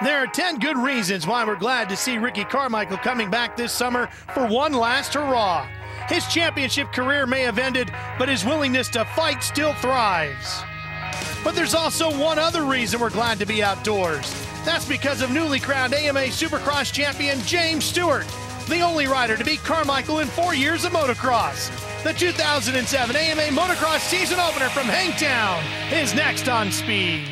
There are 10 good reasons why we're glad to see Ricky Carmichael coming back this summer for one last hurrah. His championship career may have ended, but his willingness to fight still thrives. But there's also one other reason we're glad to be outdoors. That's because of newly crowned AMA Supercross champion James Stewart, the only rider to beat Carmichael in 4 years of motocross. The 2007 AMA Motocross season opener from Hangtown is next on Speed.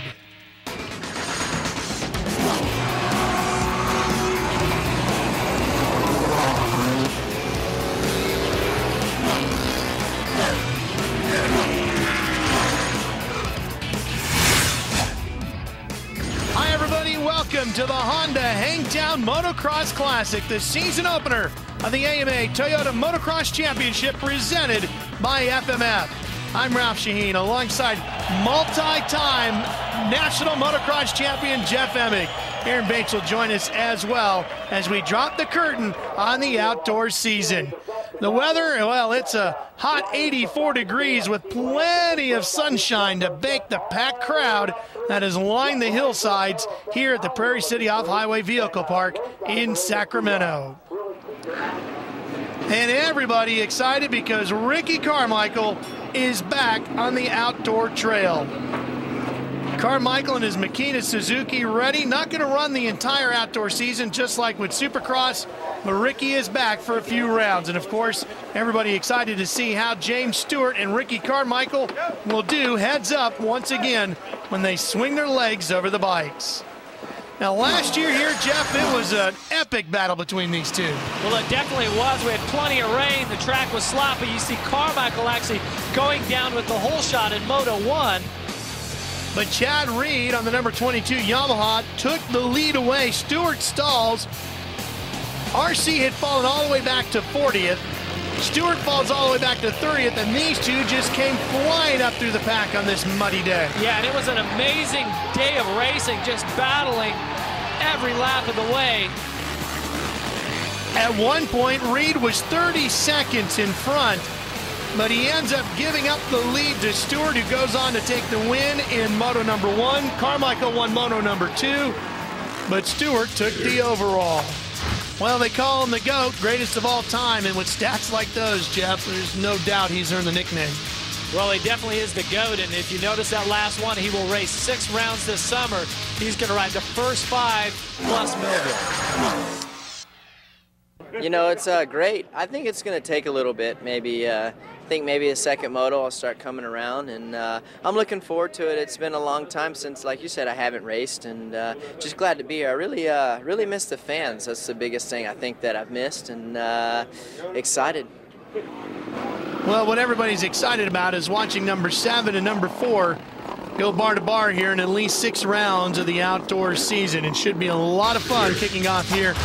Hi everybody, welcome to the Honda Hangtown Motocross Classic, the season opener of the AMA Toyota Motocross Championship presented by FMF. I'm Ralph Shaheen alongside multi-time national motocross champion Jeff Emig. Aaron Bates will join us as well as we drop the curtain on the outdoor season. The weather, well, it's a hot 84 degrees with plenty of sunshine to bake the packed crowd that has lined the hillsides here at the Prairie City Off-Highway Vehicle Park in Sacramento. And everybody excited because Ricky Carmichael is back on the outdoor trail. Carmichael and his Makina Suzuki ready, not going to run the entire outdoor season just like with Supercross, but Ricky is back for a few rounds. And of course, everybody excited to see how James Stewart and Ricky Carmichael will do heads up once again when they swing their legs over the bikes. Now last year here, Jeff, it was an epic battle between these two. Well, it definitely was. We had plenty of rain. The track was sloppy. You see Carmichael actually going down with the hole shot in Moto 1. But Chad Reed on the number 22 Yamaha took the lead away. Stewart stalls. RC had fallen all the way back to 40th. Stewart falls all the way back to 30th, and these two just came flying up through the pack on this muddy day. Yeah, and it was an amazing day of racing, just battling every lap of the way. At one point, Reed was 30 seconds in front, but he ends up giving up the lead to Stewart, who goes on to take the win in Moto number 1. Carmichael won Moto number 2, but Stewart took the overall. Well, they call him the GOAT, greatest of all time, and with stats like those, Jeff, there's no doubt he's earned the nickname. Well, he definitely is the GOAT, and if you notice that last one, he will race 6 rounds this summer. He's going to ride the first 5 plus Millville. You know, it's great. I think it's going to take a little bit, maybe. I think maybe a second moto I'll start coming around, and I'm looking forward to it. It's been a long time since, like you said, I haven't raced, and just glad to be here. I really miss the fans. That's the biggest thing I think that I've missed, and excited. Well, what everybody's excited about is watching number 7 and number 4 go bar to bar here in at least 6 rounds of the outdoor season. It should be a lot of fun kicking off here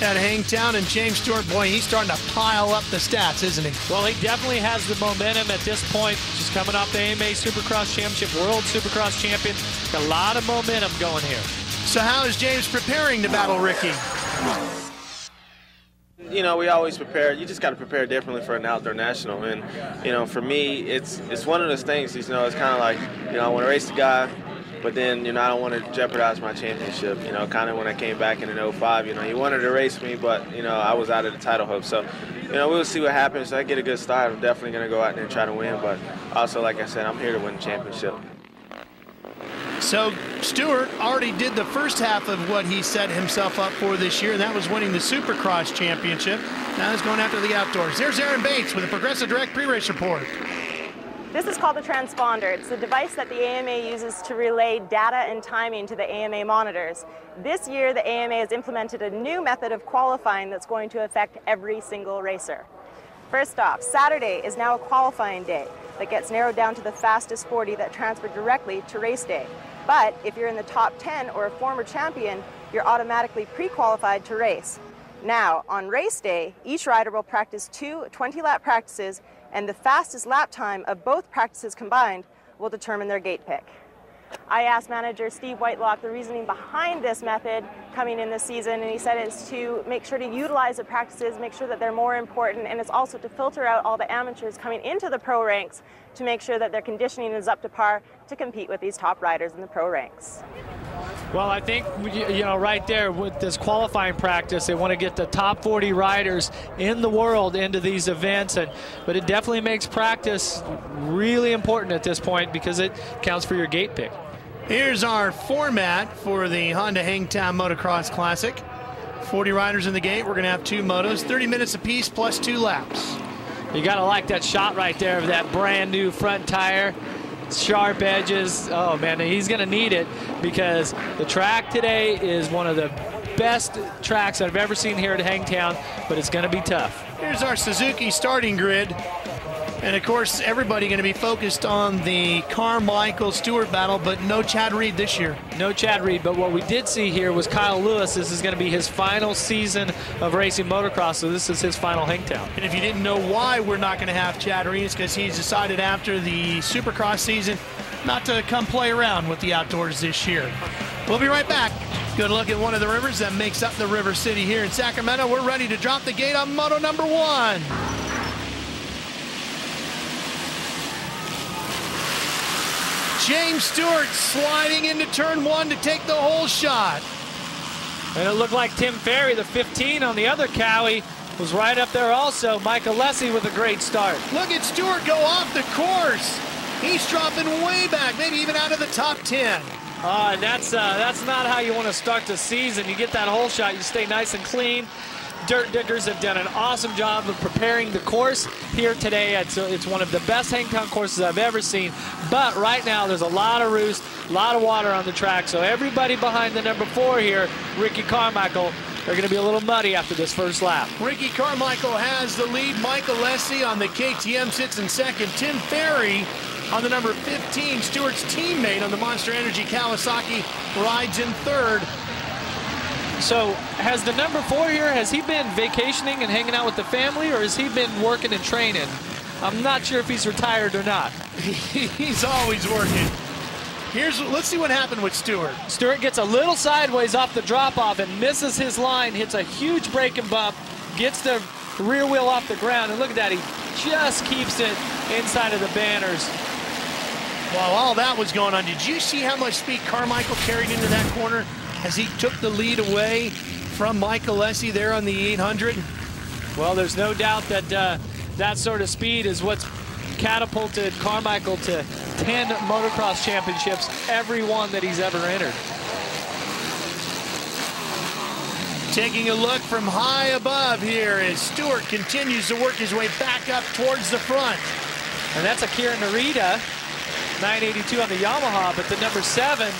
at Hangtown, and James Stewart, boy, he's starting to pile up the stats, isn't he? Well, he definitely has the momentum at this point. Just coming off the AMA Supercross Championship, World Supercross Champion. Got a lot of momentum going here. So how is James preparing to battle Ricky? You know, we always prepare. You just got to prepare differently for an outdoor national. And, you know, for me, it's one of those things, you know, it's kind of like, you know, I want to race the guy, but then, you know, I don't want to jeopardize my championship. You know, kind of when I came back in 05, you know, he wanted to race me, but, you know, I was out of the title hope. So, you know, we'll see what happens. If I get a good start, I'm definitely going to go out there and try to win. But also, like I said, I'm here to win the championship. So Stewart already did the first half of what he set himself up for this year, and that was winning the Supercross Championship. Now he's going after the outdoors. There's Aaron Bates with a Progressive Direct pre-race report. This is called the transponder. It's the device that the AMA uses to relay data and timing to the AMA monitors. This year, the AMA has implemented a new method of qualifying that's going to affect every single racer. First off, Saturday is now a qualifying day that gets narrowed down to the fastest 40 that transfer directly to race day. But if you're in the top 10 or a former champion, you're automatically pre-qualified to race. Now, on race day, each rider will practice 2 20-lap practices, and the fastest lap time of both practices combined will determine their gate pick. I asked manager Steve Whitelock the reasoning behind this method coming in this season, and he said it's to make sure to utilize the practices, make sure that they're more important, and it's also to filter out all the amateurs coming into the pro ranks to make sure that their conditioning is up to par to compete with these top riders in the pro ranks. Well, I think, you know, right there with this qualifying practice, they want to get the top 40 riders in the world into these events. But it definitely makes practice really important at this point because it counts for your gate pick. Here's our format for the Honda Hangtown Motocross Classic. 40 riders in the gate. We're going to have 2 motos, 30 minutes apiece plus 2 laps. You got to like that shot right there of that brand new front tire. Sharp edges. Oh man, he's going to need it because the track today is one of the best tracks I've ever seen here at Hangtown, but it's going to be tough. Here's our Suzuki starting grid. And of course, everybody going to be focused on the Carmichael Stewart battle, but no Chad Reed this year. No Chad Reed, but what we did see here was Kyle Lewis. This is going to be his final season of racing motocross, so this is his final Hangtown. And if you didn't know why we're not going to have Chad Reed, it's because he's decided after the Supercross season not to come play around with the outdoors this year. We'll be right back. Good look at one of the rivers that makes up the River City here in Sacramento. We're ready to drop the gate on moto number 1. James Stewart sliding into turn 1 to take the whole shot. And it looked like Tim Ferry, the 15 on the other Cowie, was right up there also. Michael Lessie with a great start. Look at Stewart go off the course. He's dropping way back, maybe even out of the top 10. And that's not how you want to start the season. You get that whole shot, you stay nice and clean. Dirt Diggers have done an awesome job of preparing the course here today. It's one of the best Hangtown courses I've ever seen. But right now there's a lot of roost, a lot of water on the track. So everybody behind the number 4 here, Ricky Carmichael, they're going to be a little muddy after this first lap. Ricky Carmichael has the lead. Michael Lessie on the KTM sits in second. Tim Ferry on the number 15, Stewart's teammate on the Monster Energy Kawasaki, rides in third. So has the number 4 here, has he been vacationing and hanging out with the family, or has he been working and training? I'm not sure if he's retired or not. He's always working. Let's see what happened with Stewart. Stewart gets a little sideways off the drop-off and misses his line, hits a huge break and bump, gets the rear wheel off the ground, and look at that, he just keeps it inside of the banners. While all that was going on, did you see how much speed Carmichael carried into that corner as he took the lead away from Michael Lessie there on the 800? Well, there's no doubt that that sort of speed is what's catapulted Carmichael to 10 motocross championships, every one that he's ever entered. Taking a look from high above here as Stewart continues to work his way back up towards the front. And that's Akira Narita, 982 on the Yamaha, but the number 7,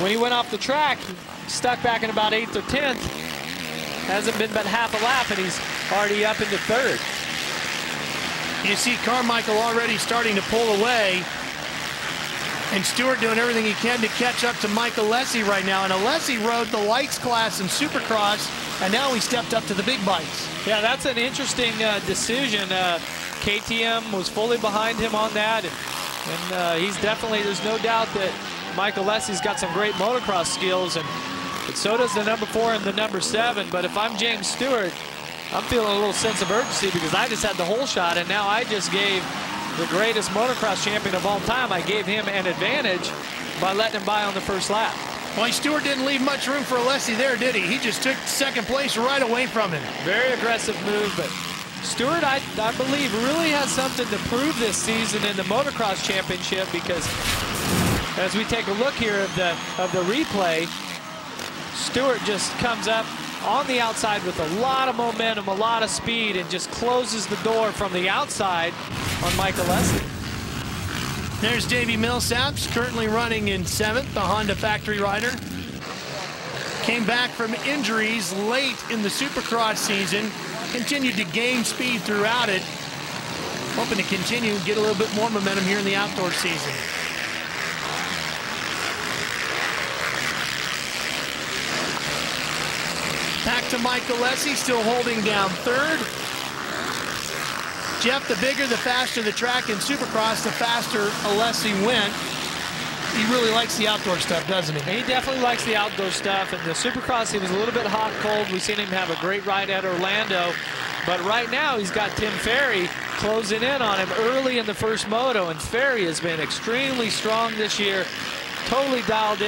when he went off the track, he stuck back in about 8th or 10th. Hasn't been but half a lap, and he's already up into 3rd. You see Carmichael already starting to pull away, and Stewart doing everything he can to catch up to Michael Lessie right now. And Lessie rode the lights class in Supercross, and now he stepped up to the big bikes. Yeah, that's an interesting decision. KTM was fully behind him on that, and he's definitely, there's no doubt that Michael Lessie's got some great motocross skills, and so does the number 4 and the number 7. But if I'm James Stewart, I'm feeling a little sense of urgency because I just had the whole shot, and now I just gave the greatest motocross champion of all time, I gave him an advantage by letting him by on the first lap. Well, Stewart didn't leave much room for Lessie there, did he? He just took second place right away from him. Very aggressive move, but Stewart, I believe, really has something to prove this season in the motocross championship, because as we take a look here of the replay, Stewart just comes up on the outside with a lot of momentum, a lot of speed, and just closes the door from the outside on Michael Lessie. There's Davey Millsaps, currently running in 7th, the Honda factory rider. Came back from injuries late in the Supercross season, continued to gain speed throughout it, hoping to continue and get a little bit more momentum here in the outdoor season. Back to Michael Lessie, still holding down 3rd. Jeff, the bigger, the faster the track in Supercross, the faster Lessie went. He really likes the outdoor stuff, doesn't he? He definitely likes the outdoor stuff. And the Supercross, he was a little bit hot, cold. We've seen him have a great ride at Orlando. But right now, he's got Tim Ferry closing in on him early in the first moto. And Ferry has been extremely strong this year. totally dialed in.